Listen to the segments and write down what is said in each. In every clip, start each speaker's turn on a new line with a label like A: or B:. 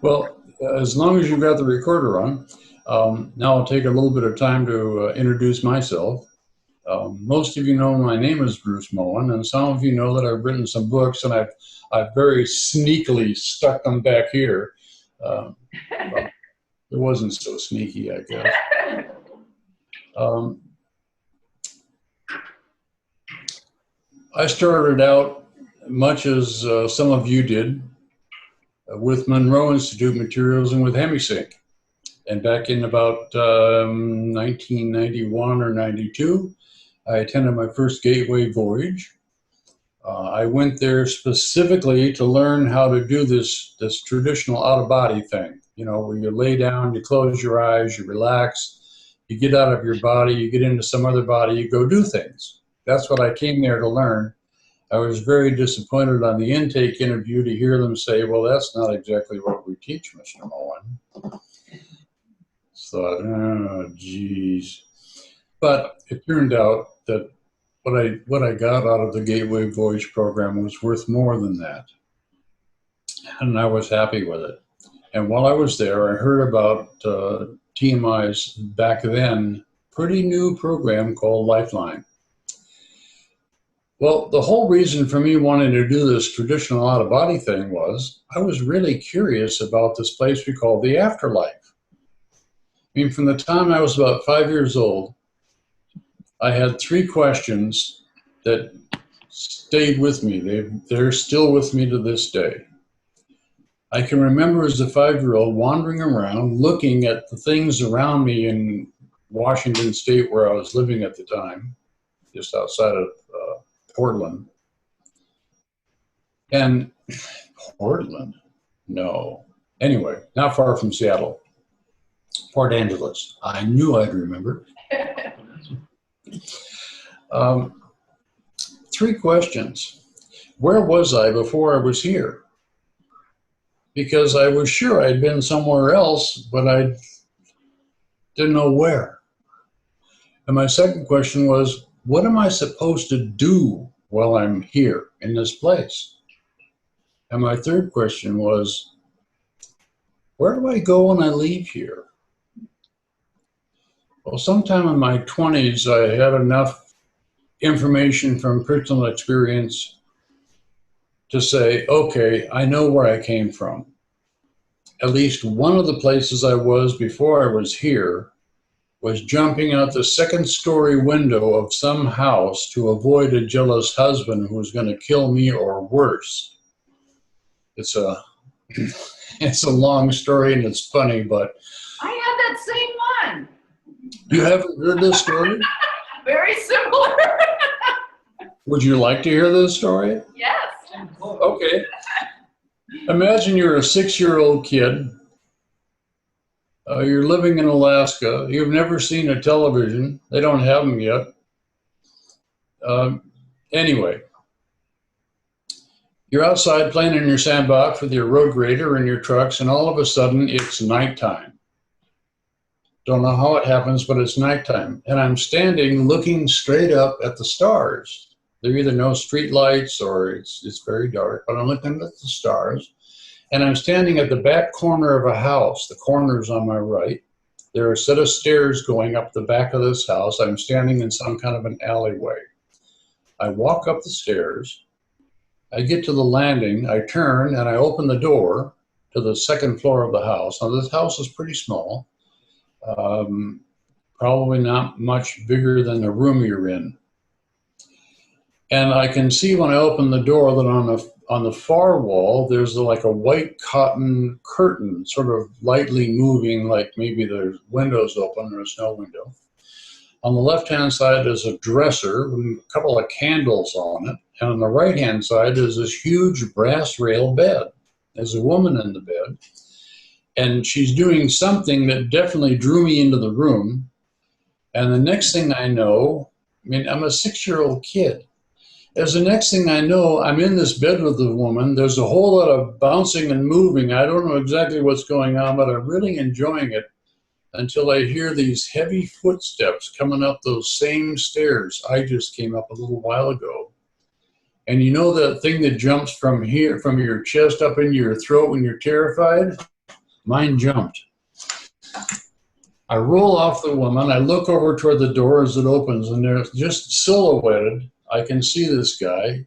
A: Well, as long as you've got the recorder on, now I'll take a little bit of time to introduce myself. Most of you know my name is Bruce Moen, and some of you know that I've written some books, and I've very sneakily stuck them back here. Well, it wasn't so sneaky, I guess. Um, I started out much as some of you did with Monroe Institute materials and with HemiSync. And back in about 1991 or 92, I attended my first Gateway voyage. I went there specifically to learn how to do this traditional out-of-body thing. You know, where you lay down, you close your eyes, you relax, you get out of your body, you get into some other body, you go do things. That's what I came there to learn. I was very disappointed on the intake interview to hear them say, well, that's not exactly what we teach, Mr. Moen. Thought, oh, geez. But it turned out that what I got out of the Gateway Voyage program was worth more than that. And I was happy with it. And while I was there, I heard about TMI's back then pretty new program called Lifeline. Well, the whole reason for me wanting to do this traditional out-of-body thing was I was really curious about this place we call the Afterlife. I mean, from the time I was about 5 years old, I had three questions that stayed with me. They're still with me to this day. I can remember as a 5-year-old wandering around, looking at the things around me in Washington State, where I was living at the time, just outside of Portland. And Portland? No. Anyway, not far from Seattle. Port Angeles. I knew I'd remember. Three questions. Where was I before I was here? Because I was sure I'd been somewhere else, but I didn't know where. And my second question was, what am I supposed to do while I'm here in this place? And my third question was, where do I go when I leave here? Well, sometime in my 20s, I had enough information from personal experience to say, okay, I know where I came from. At least one of the places I was before I was here was jumping out the second-story window of some house to avoid a jealous husband who was going to kill me or worse. It's a long story and it's funny, but
B: I had that same one.
A: You haven't heard this story?
B: Very similar.
A: Would you like to hear this story?
B: Yes.
A: Okay. Imagine you're a 6-year-old kid. You're living in Alaska. You've never seen a television. They don't have them yet. Anyway, you're outside playing in your sandbox with your road grader and your trucks, and all of a sudden it's nighttime. Don't know how it happens, but it's nighttime. And I'm standing looking straight up at the stars. There are either no street lights or it's very dark, but I'm looking at the stars. And I'm standing at the back corner of a house. The corner's on my right. There are a set of stairs going up the back of this house. I'm standing in some kind of an alleyway. I walk up the stairs. I get to the landing. I turn and I open the door to the second floor of the house. Now, this house is pretty small. Probably not much bigger than the room you're in. And I can see when I open the door that on the far wall, there's like a white cotton curtain, sort of lightly moving, like maybe the window's open, there's no window. On the left-hand side is a dresser with a couple of candles on it. And on the right-hand side is this huge brass rail bed. There's a woman in the bed. And she's doing something that definitely drew me into the room. And the next thing I know, I mean, I'm a 6-year-old kid. As the next thing I know, I'm in this bed with the woman. There's a whole lot of bouncing and moving. I don't know exactly what's going on, but I'm really enjoying it until I hear these heavy footsteps coming up those same stairs I just came up a little while ago. And you know that thing that jumps from here, from your chest up into your throat when you're terrified? Mine jumped. I roll off the woman. I look over toward the door as it opens, and there's just silhouetted. I can see this guy.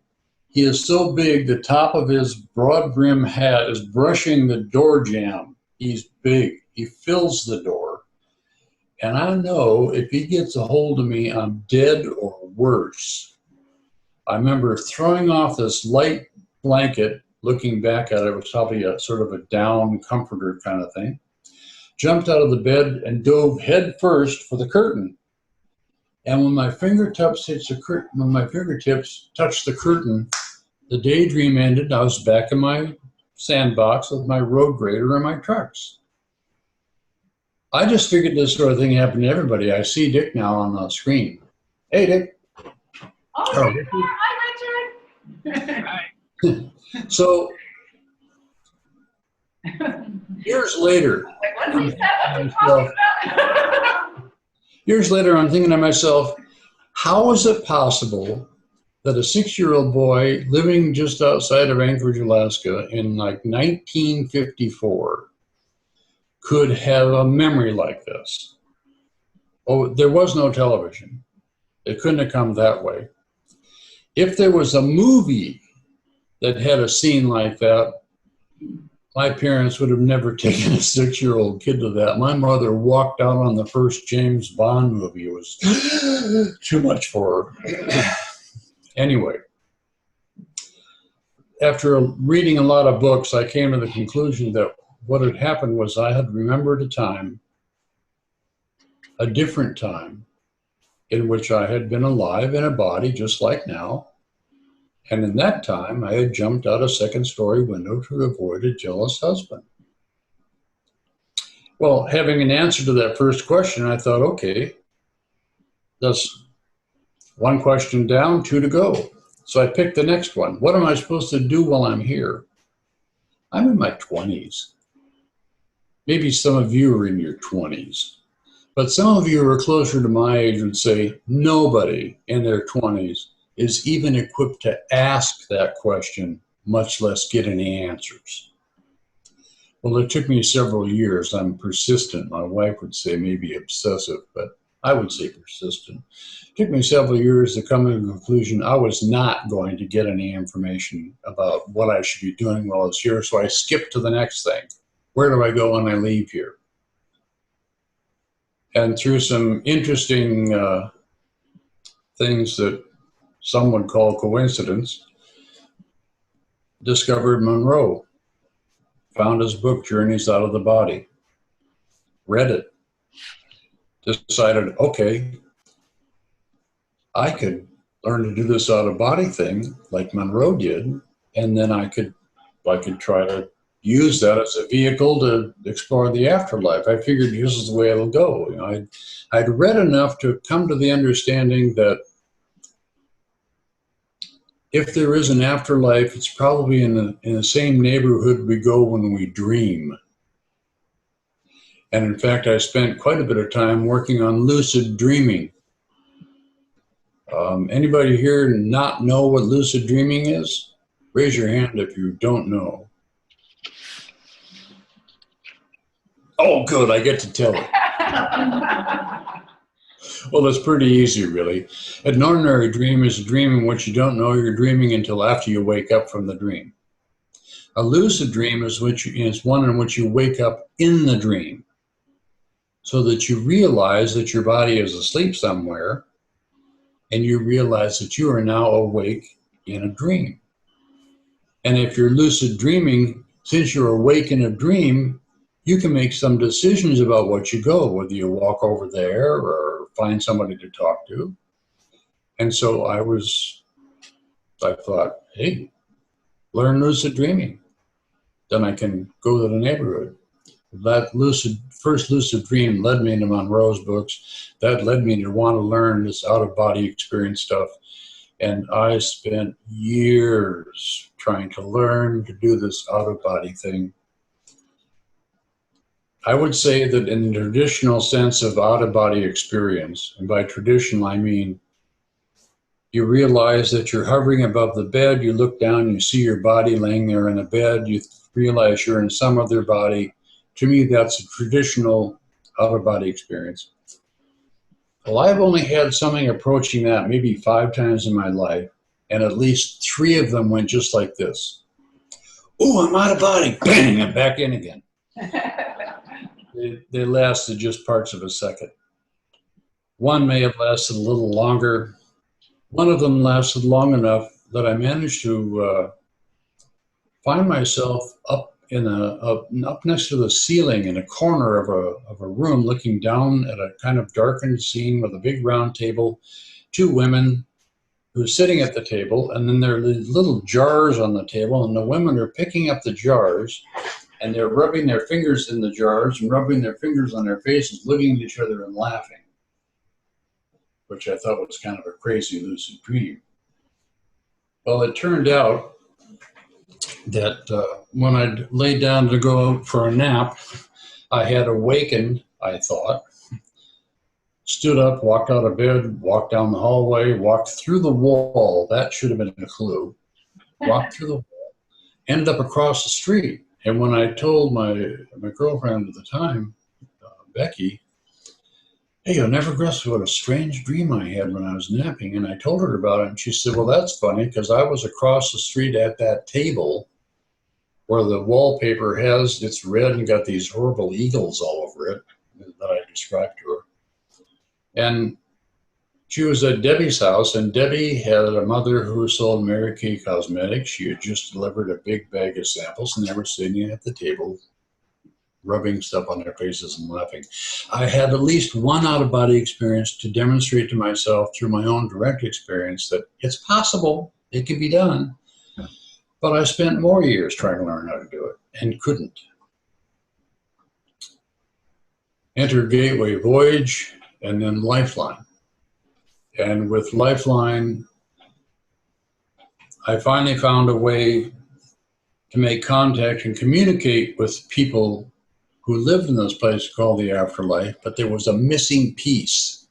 A: He is so big, the top of his broad brim hat is brushing the door jamb. He's big. He fills the door. And I know if he gets a hold of me, I'm dead or worse. I remember throwing off this light blanket, looking back at it. It was probably a sort of a down comforter kind of thing. Jumped out of the bed and dove head first for the curtain. And when my fingertips touched the curtain, the daydream ended. I was back in my sandbox with my road grader and my trucks. I just figured this sort of thing happened to everybody. I see Dick now on the screen. Hey, Dick.
B: Oh, hi, Richard.
C: Right.
A: So, years later,
B: Like, what's he talking about?
A: years later, I'm thinking to myself, how is it possible that a 6-year-old boy living just outside of Anchorage, Alaska in like 1954 could have a memory like this? Oh, there was no television. It couldn't have come that way. If there was a movie that had a scene like that, my parents would have never taken a 6-year-old kid to that. My mother walked out on the first James Bond movie. It was too much for her. Anyway, after reading a lot of books, I came to the conclusion that what had happened was I had remembered a different time, in which I had been alive in a body just like now. And in that time, I had jumped out a second-story window to avoid a jealous husband. Well, having an answer to that first question, I thought, okay, that's one question down, 2 to go. So I picked the next one. What am I supposed to do while I'm here? I'm in my 20s. Maybe some of you are in your 20s. But some of you who are closer to my age would say nobody in their 20s is even equipped to ask that question, much less get any answers. Well, it took me several years. I'm persistent. My wife would say maybe obsessive, but I would say persistent. It took me several years to come to the conclusion I was not going to get any information about what I should be doing while I was here, so I skipped to the next thing. Where do I go when I leave here? And through some interesting things that some would call coincidence, discovered Monroe, found his book, Journeys Out of the Body, read it, decided, okay, I could learn to do this out of body thing like Monroe did, and then I could try to use that as a vehicle to explore the afterlife. I figured this is the way it'll go. You know, I'd read enough to come to the understanding that if there is an afterlife, it's probably in the same neighborhood we go when we dream. And in fact, I spent quite a bit of time working on lucid dreaming. Anybody here not know what lucid dreaming is? Raise your hand if you don't know. Oh, good, I get to tell it. Well, it's pretty easy, really. An ordinary dream is a dream in which you don't know you're dreaming until after you wake up from the dream. A lucid dream is one in which you wake up in the dream, so that you realize that your body is asleep somewhere, and you realize that you are now awake in a dream. And if you're lucid dreaming, since you're awake in a dream, you can make some decisions about what you go, whether you walk over there or find somebody to talk to. And so I thought, hey, learn lucid dreaming. Then I can go to the neighborhood. That first lucid dream led me into Monroe's books. That led me to want to learn this out-of-body experience stuff. And I spent years trying to learn to do this out-of-body thing. I would say that in the traditional sense of out-of-body experience, and by traditional I mean you realize that you're hovering above the bed, you look down, you see your body laying there in a bed, you realize you're in some other body to me, that's a traditional out-of-body experience. Well, I've only had something approaching that maybe 5 times in my life, and at least 3 of them went just like this. Oh, I'm out of body. Bang, I'm back in again. They lasted just parts of a second. One may have lasted a little longer. One of them lasted long enough that I managed to find myself up next to the ceiling in a corner of a room, looking down at a kind of darkened scene with a big round table, 2 women who are sitting at the table, and then there are these little jars on the table, and the women are picking up the jars, and they're rubbing their fingers in the jars and rubbing their fingers on their faces, looking at each other and laughing, which I thought was kind of a crazy lucid dream. Well, it turned out that when I laid down to go out for a nap, I had awakened, I thought, stood up, walked out of bed, walked down the hallway, walked through the wall. That should have been a clue. Walked through the wall, ended up across the street. And when I told my girlfriend at the time, Becky, hey, you'll never guess what a strange dream I had when I was napping. And I told her about it, and she said, well, that's funny, because I was across the street at that table where the wallpaper it's red and got these horrible eagles all over it that I described to her. And she was at Debbie's house, and Debbie had a mother who sold Mary Kay Cosmetics. She had just delivered a big bag of samples, and they were sitting at the table rubbing stuff on their faces and laughing. I had at least one out-of-body experience to demonstrate to myself through my own direct experience that it's possible, it can be done. But I spent more years trying to learn how to do it and couldn't. Enter Gateway Voyage and then Lifeline. And with Lifeline, I finally found a way to make contact and communicate with people who lived in this place called the Afterlife, but there was a missing piece.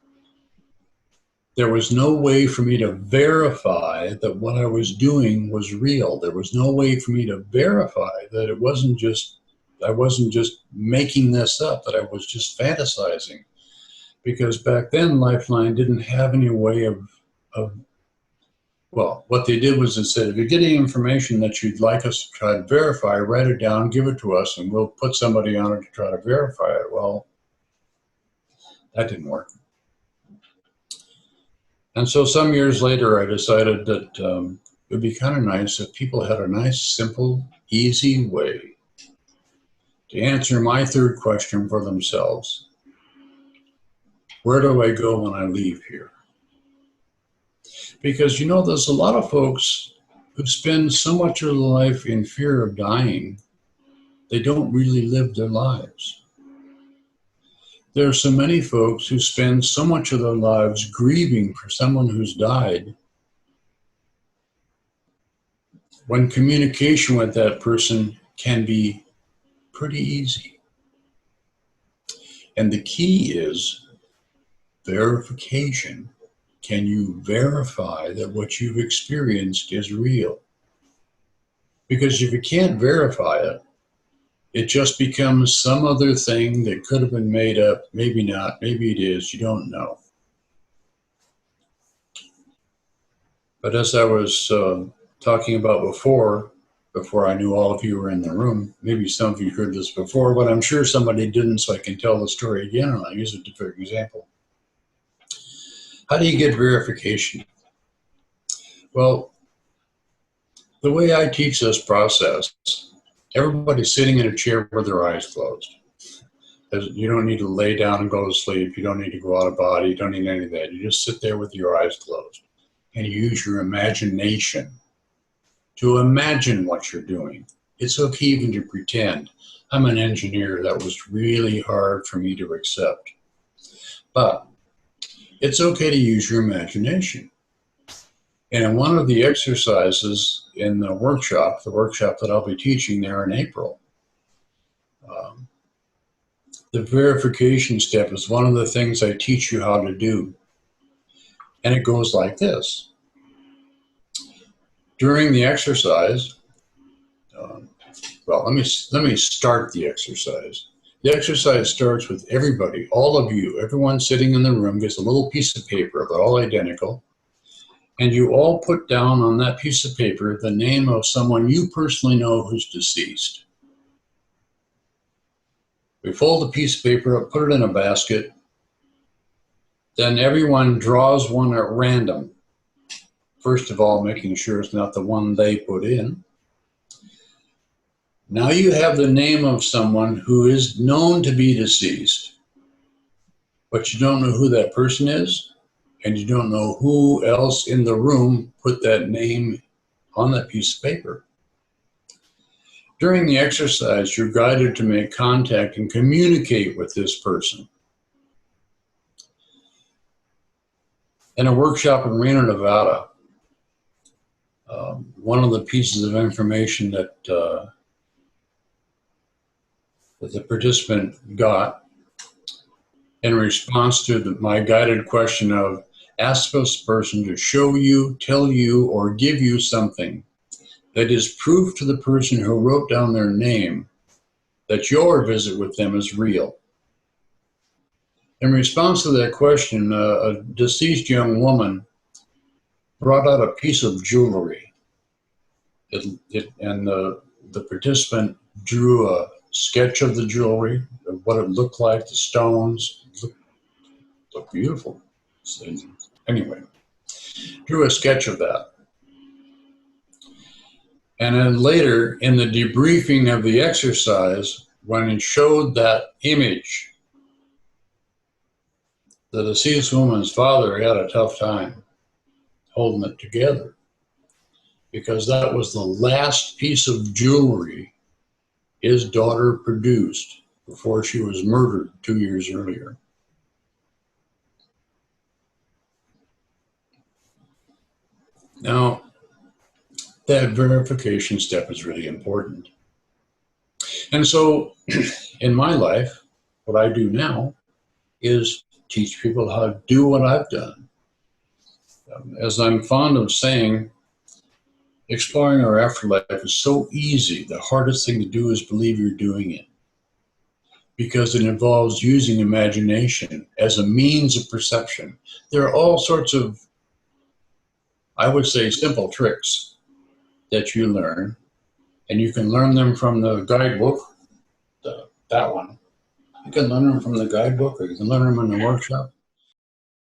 A: There was no way for me to verify that what I was doing was real. There was no way for me to verify that I wasn't just making this up, that I was just fantasizing. Because back then, Lifeline didn't have any way of well, what they did was they said, if you get any information that you'd like us to try to verify, write it down, give it to us, and we'll put somebody on it to try to verify it. Well, that didn't work. And so some years later, I decided that it would be kind of nice if people had a nice, simple, easy way to answer my third question for themselves. Where do I go when I leave here? Because, there's a lot of folks who spend so much of their life in fear of dying, they don't really live their lives. There are so many folks who spend so much of their lives grieving for someone who's died, when communication with that person can be pretty easy. And the key is verification. Can you verify that what you've experienced is real? Because if you can't verify it, it just becomes some other thing that could have been made up, maybe not, maybe it is, you don't know. But as I was talking about before I knew all of you were in the room, maybe some of you heard this before, but I'm sure somebody didn't, so I can tell the story again, and I'll use it for example. How do you get verification? Well, the way I teach this process, everybody's sitting in a chair with their eyes closed. You don't need to lay down and go to sleep. You don't need to go out of body. You don't need any of that. You just sit there with your eyes closed and you use your imagination to imagine what you're doing. It's okay even to pretend. I'm an engineer. That was really hard for me to accept. But it's okay to use your imagination. And in one of the exercises in the workshop that I'll be teaching there in April, the verification step is one of the things I teach you how to do. And it goes like this. During the exercise, let me start the exercise. The exercise starts with everybody, all of you, everyone sitting in the room gets a little piece of paper, they're all identical, and you all put down on that piece of paper the name of someone you personally know who's deceased. We fold the piece of paper up, put it in a basket, then everyone draws one at random. First of all, making sure it's not the one they put in. Now you have the name of someone who is known to be deceased, but you don't know who that person is, and you don't know who else in the room put that name on that piece of paper. During the exercise, you're guided to make contact and communicate with this person. In a workshop in Reno, Nevada, one of the pieces of information that the participant got in response to my guided question of ask this person to show you, tell you, or give you something that is proof to the person who wrote down their name that your visit with them is real. In response to that question, a deceased young woman brought out a piece of jewelry. And the participant drew a sketch of the jewelry, of what it looked like, the stones. It looked beautiful. So anyway, drew a sketch of that. And then later, in the debriefing of the exercise, when it showed that image, the deceased woman's father had a tough time holding it together, because that was the last piece of jewelry his daughter produced before she was murdered 2 years earlier. Now, that verification step is really important. And so in my life, what I do now is teach people how to do what I've done. As I'm fond of saying, exploring our afterlife is so easy. The hardest thing to do is believe you're doing it, because it involves using imagination as a means of perception. There are all sorts of, I would say, simple tricks that you learn, and you can learn them from the guidebook, that one. You can learn them from the guidebook, or you can learn them in the workshop.